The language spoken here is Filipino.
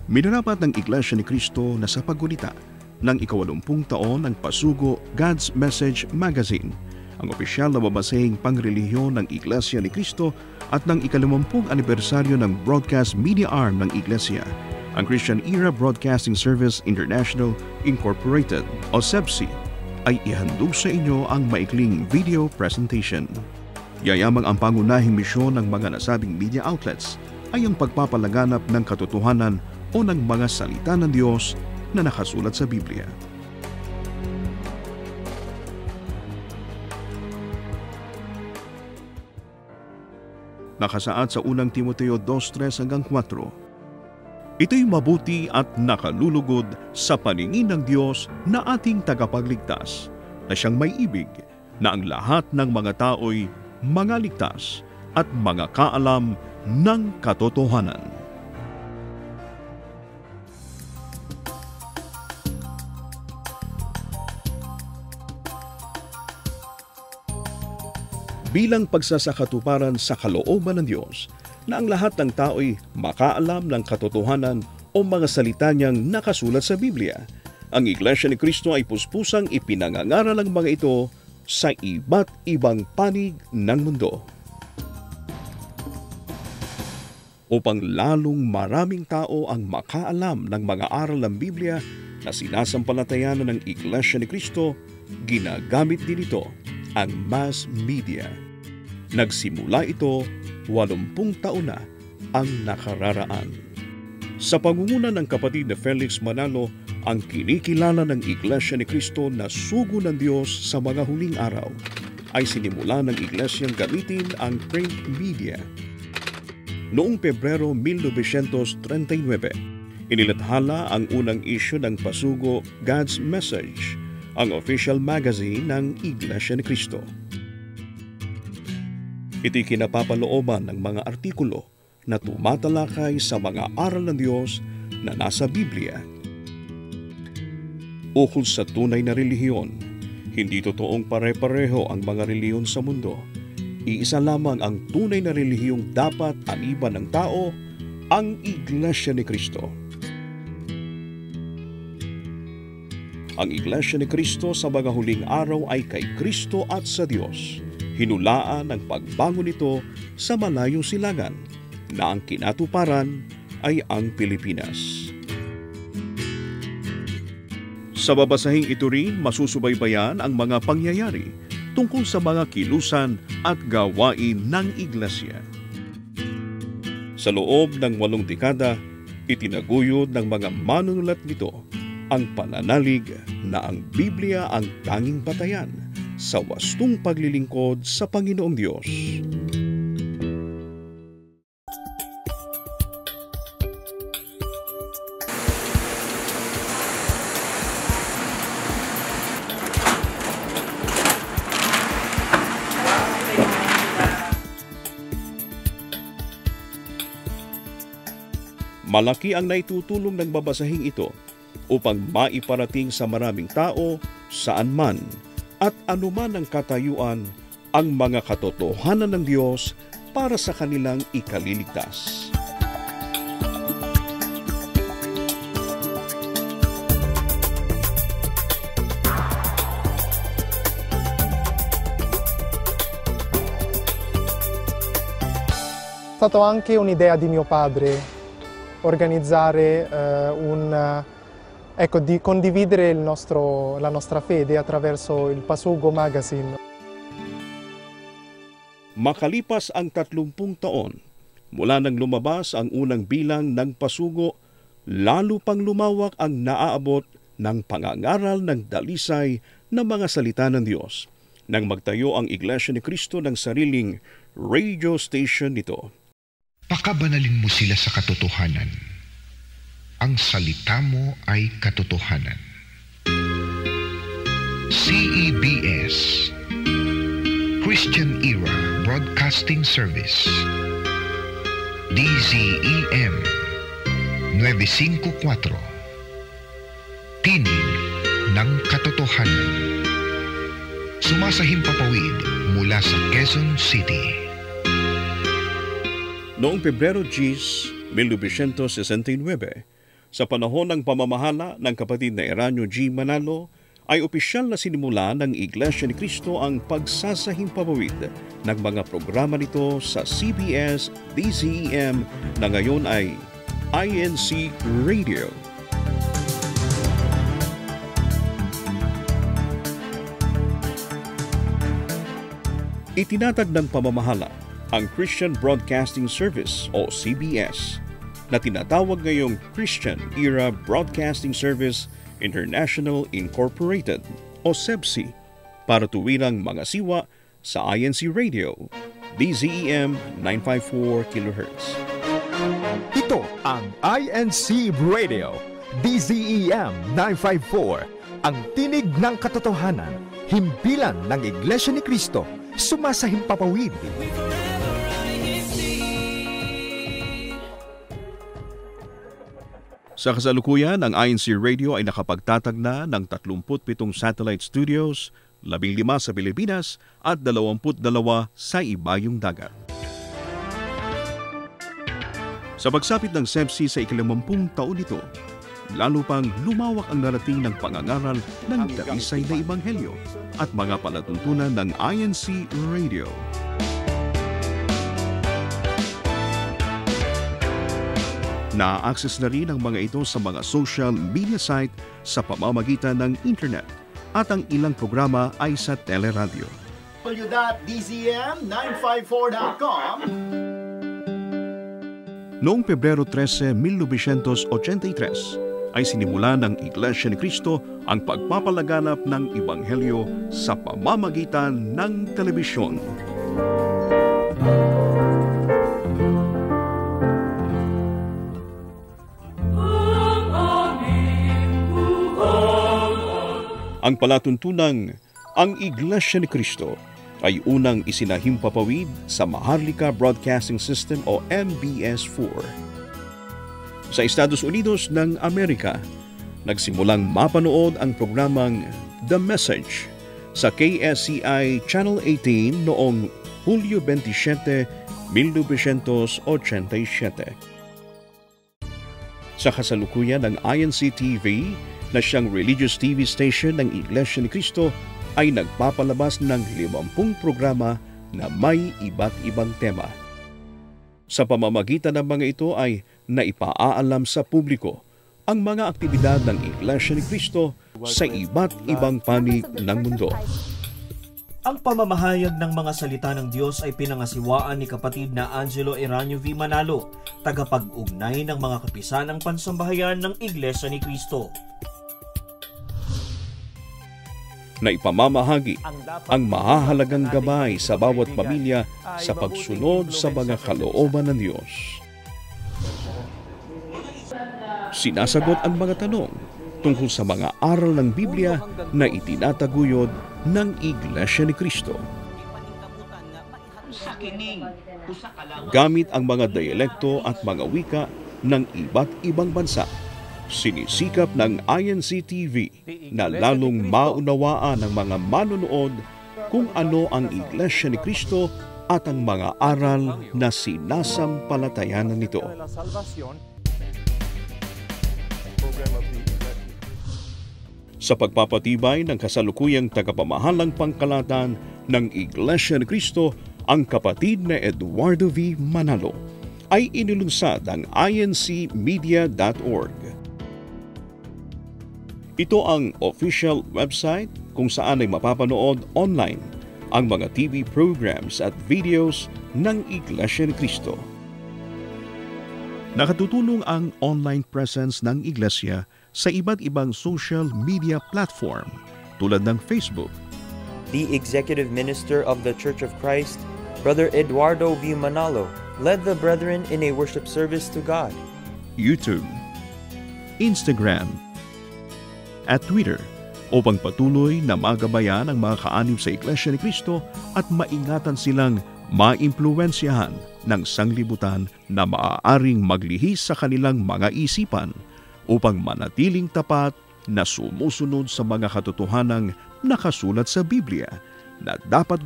Minarapat ng Iglesia ni Cristo na sa paggunita ng ika-80 taon ng Pasugo God's Message Magazine, ang opisyal na babasehing pangrelihiyon ng Iglesia ni Cristo at ng ika-50 anibersaryo ng broadcast media arm ng Iglesia, ang Christian Era Broadcasting Service International Incorporated o CEBSI, ay ihandog sa inyo ang maikling video presentation. Yayamang ang pangunahing misyon ng mga nasabing media outlets ay ang pagpapalaganap ng katotohanan o ng mga salita ng Diyos na nakasulat sa Biblia. Nakasaad sa unang Timoteo 2:3 hanggang 4. Ito'y mabuti at nakalulugod sa paningin ng Diyos na ating tagapagligtas, na siyang may ibig na ang lahat ng mga tao'y mga ligtas at mga kaalam ng katotohanan. Bilang pagsasakatuparan sa kalooban ng Diyos na ang lahat ng tao'y makaalam ng katotohanan o mga salita niyang nakasulat sa Biblia, ang Iglesia ni Cristo ay puspusang ipinangangaral ang mga ito sa iba't ibang panig ng mundo. Upang lalong maraming tao ang makaalam ng mga aral ng Biblia na sinasampalatayanan ng Iglesia ni Cristo, ginagamit din ito ang mass media. Nagsimula ito 80 taon na ang nakararaan. Sa pangunguna ng kapatid na Felix Manalo, ang kinikilala ng Iglesia ni Cristo na sugo ng Diyos sa mga huling araw ay sinimula ng Iglesyang gamitin ang print media. Noong Pebrero 1939, inilathala ang unang issue ng Pasugo God's Message, ang official magazine ng Iglesia ni Cristo. Ito'y kinapapalooban ng mga artikulo na tumatalakay sa mga aral ng Diyos na nasa Biblia. Ukol sa tunay na relihiyon, hindi totoong pare-pareho ang mga relihiyon sa mundo. Iisa lamang ang tunay na relihiyong dapat aniban ng tao, ang Iglesia ni Cristo. Ang Iglesia ni Cristo sa mga huling araw ay kay Cristo at sa Diyos. Hinulaan ang pagbangon nito sa malayong silangan na ang kinatuparan ay ang Pilipinas. Sa babasahing ito rin masusubaybayan ang mga pangyayari tungkol sa mga kilusan at gawain ng Iglesia. Sa loob ng 8 dekada, itinaguyod ng mga manunulat nito ang pananalig na ang Biblia ang tanging batayan sa wastong paglilingkod sa Panginoong Diyos. Malaki ang naitutulong ng babasahing ito upang maiparating sa maraming tao saan man at anuman ang katayuan ang mga katotohanan ng Diyos para sa kanilang ikaliligtas. È stato anche un'idea di mio padre organizzare di condividere la nostra fede attraverso il Pasugo Magazine. Makalipas ang 30 taon mula nang lumabas ang unang bilang ng Pasugo, lalo pang lumawak ang naaabot ng pangangaral ng dalisay na mga salita ng Diyos nang magtayo ang Iglesia ni Cristo ng sariling radio station nito. Pakabanalin mo sila sa katotohanan. Ang salita mo ay katotohanan. CEBS, Christian Era Broadcasting Service, DZEM 954, Tinig ng Katotohanan. Sumasahimpapawid mula sa Quezon City. Noong Pebrero 10, 1969, Sa panahon ng pamamahala ng kapatid na Eranio G. Manalo, ay opisyal na sinimula ng Iglesia ni Cristo ang pagsasahimpapawid ng mga programa nito sa CBS, DZEM na ngayon ay INC Radio. Itinatag ng pamamahala ang Christian Broadcasting Service o CBS na tinatawag ngayong Christian Era Broadcasting Service International Incorporated o CEBSI para tuwirang mga siwa sa INC Radio, DZEM 954 kHz. Ito ang INC Radio, DZEM 954, ang tinig ng katotohanan, himpilan ng Iglesia ni Cristo, sumasahimpapawid. Sa kasalukuyan, ang INC Radio ay nakapagtatag na ng 37 satellite studios, 15 sa Pilipinas at 22 sa ibayong dagat. Sa pagsapit ng CEBSI sa ika-50 taon nito, lalo pang lumawak ang narating ng pangangaral ng dalisay na ebanghelyo at mga palatuntunan ng INC Radio. Na-access na rin ang mga ito sa mga social media site sa pamamagitan ng internet at ang ilang programa ay sa teleradyo. www.dzm954.com. Noong Pebrero 13, 1983 ay sinimula ng Iglesia ni Cristo ang pagpapalaganap ng ebanghelyo sa pamamagitan ng telebisyon. Ang palatuntunang ang Iglesia ni Cristo ay unang isinahimpapawid sa Maharlika Broadcasting System o MBS4. Sa Estados Unidos ng Amerika, nagsimulang mapanood ang programang The Message sa KSCI Channel 18 noong Hulyo 27, 1987. Sa kasalukuyan ng INC TV, na siyang religious TV station ng Iglesia ni Cristo, ay nagpapalabas ng 50 programa na may iba't ibang tema. Sa pamamagitan ng mga ito ay naipaalam sa publiko ang mga aktibidad ng Iglesia ni Cristo sa iba't ibang panig ng mundo. Ang pamamahayag ng mga salita ng Diyos ay pinangasiwaan ni kapatid na Angelo Eranio V. Manalo, tagapag-ugnay ng mga kapisanang pansambahayan ng Iglesia ni Cristo. Na ipamamahagi ang mahahalagang gabay sa bawat pamilya sa pagsunod sa mga kalooban ng Diyos. Sinasagot ang mga tanong tungkol sa mga aral ng Biblia na itinataguyod ng Iglesia ni Cristo. Gamit ang mga dialekto at mga wika ng iba't ibang bansa, sinisikap ng INC TV na lalong maunawaan ng mga manonood kung ano ang Iglesia ni Cristo at ang mga aral na sinasampalatayanan nito. Sa pagpapatibay ng kasalukuyang tagapamahalang pangkalatan ng Iglesia ni Cristo, ang kapatid na Eduardo V. Manalo ay inilunsad ang incmedia.org. Ito ang official website kung saan ay mapapanood online ang mga TV programs at videos ng Iglesia ni Cristo. Nakatutulong ang online presence ng Iglesia sa iba't ibang social media platform tulad ng Facebook. The Executive Minister of the Church of Christ, Brother Eduardo V. Manalo, led the brethren in a worship service to God. YouTube, Instagram, at Twitter upang patuloy na magabayan ang mga kaanib sa Iglesia ni Cristo at maingatan silang maimpluwensyahan ng sanglibutan na maaaring maglihis sa kanilang mga isipan upang manatiling tapat na sumusunod sa mga katotohanang nakasulat sa Biblia na dapat